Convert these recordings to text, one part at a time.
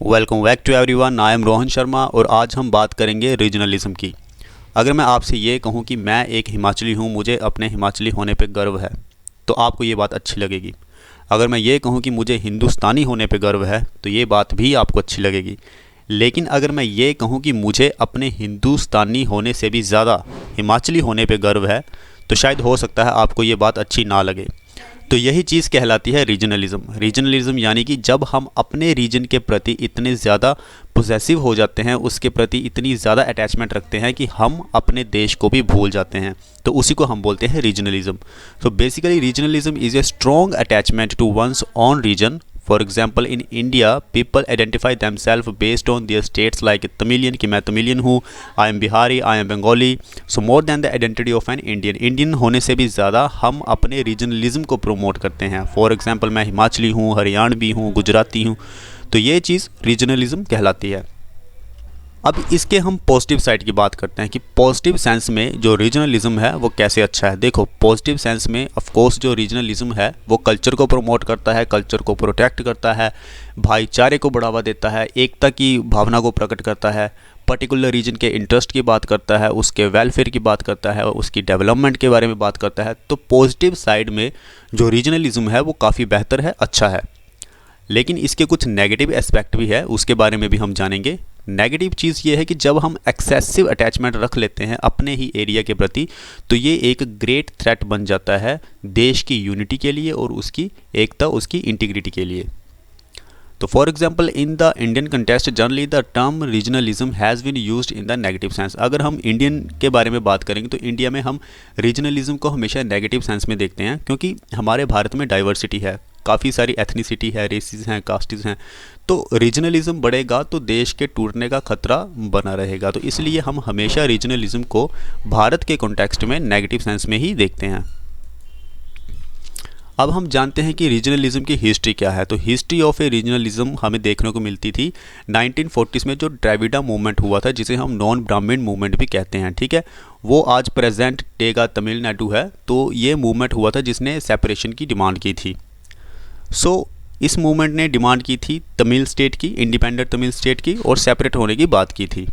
Welcome back to everyone. I am Rohan Sharma और आज हम बात करेंगे रीजनलिज्म की। अगर मैं आपसे ये कहूँ कि मैं एक हिमाचली हूँ, मुझे अपने हिमाचली होने पे गर्व है, तो आपको ये बात अच्छी लगेगी। अगर मैं ये कहूँ कि मुझे हिंदुस्तानी होने पे गर्व है, तो ये बात भी आपको अच्छी लगेगी। लेकिन अगर मैं ये कहूँ कि मुझे अपने हिंदुस्तानी होने से भी ज़्यादा हिमाचली होने पे गर्व है, तो शायद हो सकता है आपको ये बात अच्छी ना लगे। तो यही चीज़ कहलाती है रीजनलिज्म। रीजनलिज्म यानी कि जब हम अपने रीजन के प्रति इतने ज़्यादा पोजेसिव हो जाते हैं, उसके प्रति इतनी ज़्यादा अटैचमेंट रखते हैं कि हम अपने देश को भी भूल जाते हैं, तो उसी को हम बोलते हैं रीजनलिज्म। तो basically regionalism is a strong attachment to one's own region. For example, in India, people identify themselves based on their states like Tamilian कि मैं तमिलियन हूँ, I am Bihari, I am Bengali. So more than the identity of an Indian. Indian होने से भी ज़्यादा हम अपने regionalism को प्रमोट करते हैं। फॉर एग्जाम्पल मैं हिमाचली हूँ, हरियाणवी हूँ, गुजराती हूँ, तो ये चीज़ रीजनलिज्म कहलाती है। अब इसके हम पॉजिटिव साइड की बात करते हैं कि पॉजिटिव सेंस में जो रीजनलिज्म है वो कैसे अच्छा है। देखो, पॉजिटिव सेंस में ऑफ कोर्स जो रीजनलिज्म है वो कल्चर को प्रमोट करता है, कल्चर को प्रोटेक्ट करता है, भाईचारे को बढ़ावा देता है, एकता की भावना को प्रकट करता है, पर्टिकुलर रीजन के इंटरेस्ट की बात करता है, उसके वेलफेयर की बात करता है, उसकी डेवलपमेंट के बारे में बात करता है। तो पॉजिटिव साइड में जो रीजनलिज्म है वो काफ़ी बेहतर है, अच्छा है। लेकिन इसके कुछ नेगेटिव एस्पेक्ट भी है, उसके बारे में भी हम जानेंगे। नेगेटिव चीज़ ये है कि जब हम एक्सेसिव अटैचमेंट रख लेते हैं अपने ही एरिया के प्रति, तो ये एक ग्रेट थ्रेट बन जाता है देश की यूनिटी के लिए और उसकी एकता, उसकी इंटीग्रिटी के लिए। तो for example in the Indian context generally the term regionalism has been used in the negative sense. अगर हम इंडियन के बारे में बात करेंगे तो इंडिया में हम रीजनलिज्म को हमेशा नेगेटिव सेंस में देखते हैं, क्योंकि हमारे भारत में डाइवर्सिटी है, काफ़ी सारी एथनिसिटी है, रेसिस हैं, कास्टिस हैं। तो रीजनलिज्म बढ़ेगा तो देश के टूटने का खतरा बना रहेगा। तो इसलिए हम हमेशा रीजनलिज्म को भारत के कॉन्टेक्स्ट में नेगेटिव सेंस में ही देखते हैं। अब हम जानते हैं कि रीजनलिज्म की हिस्ट्री क्या है। तो हिस्ट्री ऑफ ए रीजनलिज्म हमें देखने को मिलती थी 1940s में, जो द्रविड़ा मूवमेंट हुआ था, जिसे हम नॉन ब्राह्मण मूवमेंट भी कहते हैं, ठीक है। वो आज प्रेजेंट डे का तमिलनाडु है। तो ये मूवमेंट हुआ था जिसने सेपरेशन की डिमांड की थी। इस मूवमेंट ने डिमांड की थी तमिल स्टेट की, इंडिपेंडेंट तमिल स्टेट की, और सेपरेट होने की बात की थी।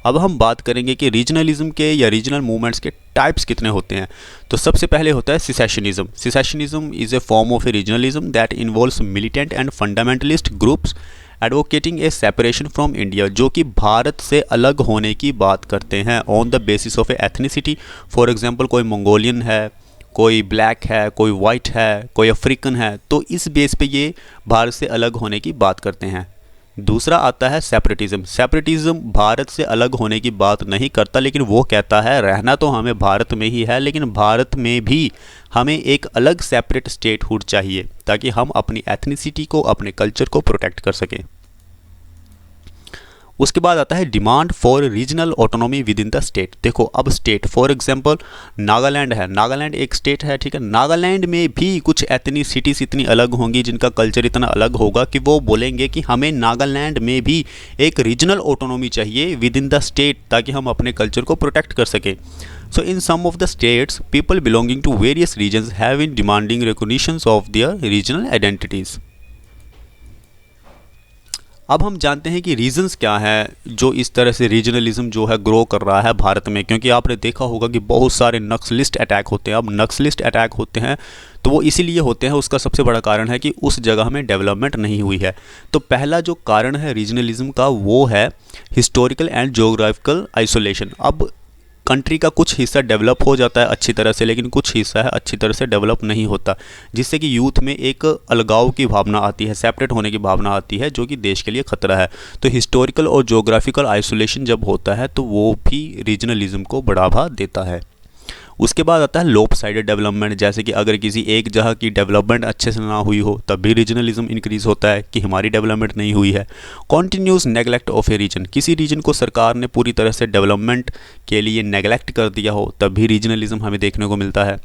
अब हम बात करेंगे कि रीजनलिज्म के या रीजनल मूवमेंट्स के टाइप्स कितने होते हैं। तो सबसे पहले होता है secessionism। secessionism is a form of A regionalism that involves militant and fundamentalist groups advocating A separation from India, जो कि भारत से अलग होने की बात करते हैं on the basis of A ethnicity. For example कोई मंगोलियन है, कोई ब्लैक है, कोई वाइट है, कोई अफ्रीकन है, तो इस बेस पे ये भारत से अलग होने की बात करते हैं। दूसरा आता है सेपरेटिज्म। सेपरेटिज्म भारत से अलग होने की बात नहीं करता, लेकिन वो कहता है रहना तो हमें भारत में ही है, लेकिन भारत में भी हमें एक अलग सेपरेट स्टेटहुड चाहिए ताकि हम अपनी एथनिसिटी को, अपने कल्चर को प्रोटेक्ट कर सकें। उसके बाद आता है demand for regional autonomy with in the state. देखो, अब स्टेट फॉर एग्जांपल नागालैंड है, नागालैंड एक स्टेट है, ठीक है। नागालैंड में भी कुछ एथनिसिटीज इतनी अलग होंगी, जिनका कल्चर इतना अलग होगा कि वो बोलेंगे कि हमें नागालैंड में भी एक रीजनल ऑटोनॉमी चाहिए विद इन द स्टेट, ताकि हम अपने कल्चर को प्रोटेक्ट कर सकें। So in some of the states, people belonging to various regions have been demanding recognitions of their regional identities. अब हम जानते हैं कि रीजंस क्या है जो इस तरह से रीजनलिज्म जो है ग्रो कर रहा है भारत में, क्योंकि आपने देखा होगा कि बहुत सारे नक्सलिस्ट अटैक होते हैं। अब नक्सलिस्ट अटैक होते हैं तो वो इसीलिए होते हैं, उसका सबसे बड़ा कारण है कि उस जगह में डेवलपमेंट नहीं हुई है। तो पहला जो कारण है रीजनलिज्म का वो है हिस्टोरिकल एंड ज्योग्राफिकल आइसोलेशन। अब कंट्री का कुछ हिस्सा डेवलप हो जाता है अच्छी तरह से, लेकिन कुछ हिस्सा है अच्छी तरह से डेवलप नहीं होता, जिससे कि यूथ में एक अलगाव की भावना आती है, सेपरेट होने की भावना आती है, जो कि देश के लिए खतरा है। तो हिस्टोरिकल और ज्योग्राफिकल आइसोलेशन जब होता है तो वो भी रीजनलिज्म को बढ़ावा देता है। उसके बाद आता है लोपसाइडेड डेवलपमेंट, जैसे कि अगर किसी एक जगह की डेवलपमेंट अच्छे से ना हुई हो तब भी रीजनलिज्म इंक्रीज होता है कि हमारी डेवलपमेंट नहीं हुई है। Continuous neglect of a region, किसी रीजन को सरकार ने पूरी तरह से डेवलपमेंट के लिए नेगलेक्ट कर दिया हो तब भी रीजनलिज्म हमें देखने को मिलता है।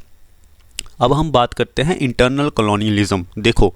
अब हम बात करते हैं इंटरनल कॉलोनियलिज्म। देखो,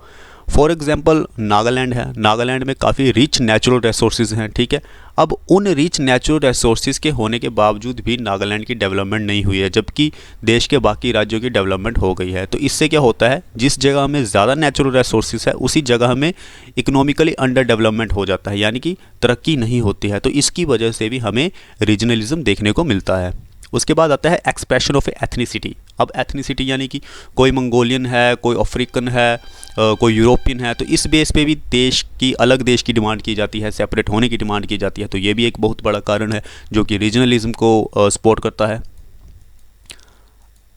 फॉर एग्जांपल नागालैंड है, नागालैंड में काफ़ी रिच नेचुरल रिसोर्सेज हैं, ठीक है। अब उन रिच नेचुरल रिसोर्सेज के होने के बावजूद भी नागालैंड की डेवलपमेंट नहीं हुई है, जबकि देश के बाकी राज्यों की डेवलपमेंट हो गई है। तो इससे क्या होता है, जिस जगह में ज़्यादा नेचुरल रिसोर्सेज है उसी जगह में इकोनॉमिकली अंडर डेवलपमेंट हो जाता है, यानी कि तरक्की नहीं होती है। तो इसकी वजह से भी हमें रीजनलिज्म देखने को मिलता है। उसके बाद आता है एक्सप्रेशन ऑफ एथनिसिटी। अब एथनिसिटी यानी कि कोई मंगोलियन है, कोई अफ्रीकन है, कोई यूरोपियन है, तो इस बेस पे भी अलग देश की डिमांड की जाती है, सेपरेट होने की डिमांड की जाती है। तो ये भी एक बहुत बड़ा कारण है जो कि रीजनलिज्म को सपोर्ट करता है।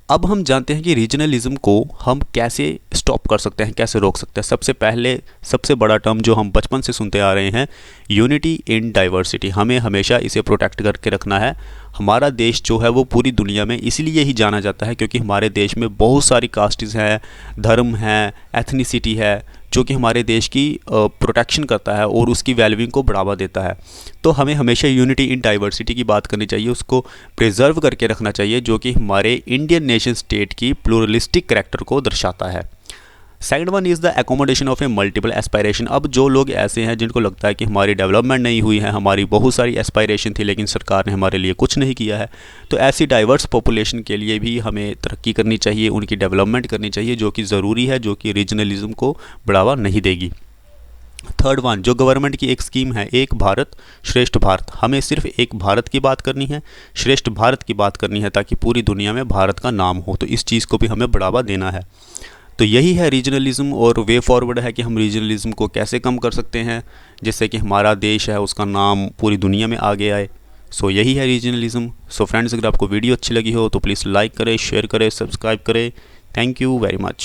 अब हम जानते हैं कि रीजनलिज्म को हम कैसे स्टॉप कर सकते हैं, कैसे रोक सकते हैं। सबसे पहले सबसे बड़ा टर्म जो हम बचपन से सुनते आ रहे हैं, यूनिटी इन डाइवर्सिटी, हमें हमेशा इसे प्रोटेक्ट करके रखना है। हमारा देश जो है वो पूरी दुनिया में इसलिए ही जाना जाता है क्योंकि हमारे देश में बहुत सारी कास्ट्स हैं, धर्म हैं, एथनिसिटी है, जो कि हमारे देश की प्रोटेक्शन करता है और उसकी वैल्यूइंग को बढ़ावा देता है। तो हमें हमेशा यूनिटी इन डाइवर्सिटी की बात करनी चाहिए, उसको प्रिजर्व करके रखना चाहिए, जो कि हमारे इंडियन नेशन स्टेट की प्लूरलिस्टिक कैरेक्टर को दर्शाता है। Second one is the accommodation of A multiple aspiration. अब जो लोग ऐसे हैं जिनको लगता है कि हमारी डेवलपमेंट नहीं हुई है, हमारी बहुत सारी एस्पायरेशन थी लेकिन सरकार ने हमारे लिए कुछ नहीं किया है, तो ऐसी डाइवर्स पॉपुलेशन के लिए भी हमें तरक्की करनी चाहिए, उनकी डेवलपमेंट करनी चाहिए, जो कि ज़रूरी है, जो कि रीजनलिज्म को बढ़ावा नहीं देगी। थर्ड वन, जो गवर्नमेंट की एक स्कीम है, एक भारत श्रेष्ठ भारत, हमें सिर्फ एक भारत की बात करनी है, श्रेष्ठ भारत की बात करनी है, ताकि पूरी दुनिया में भारत का नाम हो। तो इस चीज़ को भी हमें बढ़ावा देना है। तो यही है रीजनलिज्म, और वे फॉरवर्ड है कि हम रीजनलिज्म को कैसे कम कर सकते हैं जिससे कि हमारा देश है उसका नाम पूरी दुनिया में आगे आए। सो यही है रीजनलिज्म। सो फ्रेंड्स, अगर आपको वीडियो अच्छी लगी हो तो प्लीज़ लाइक करें, शेयर करें, सब्सक्राइब करें। Thank you very much.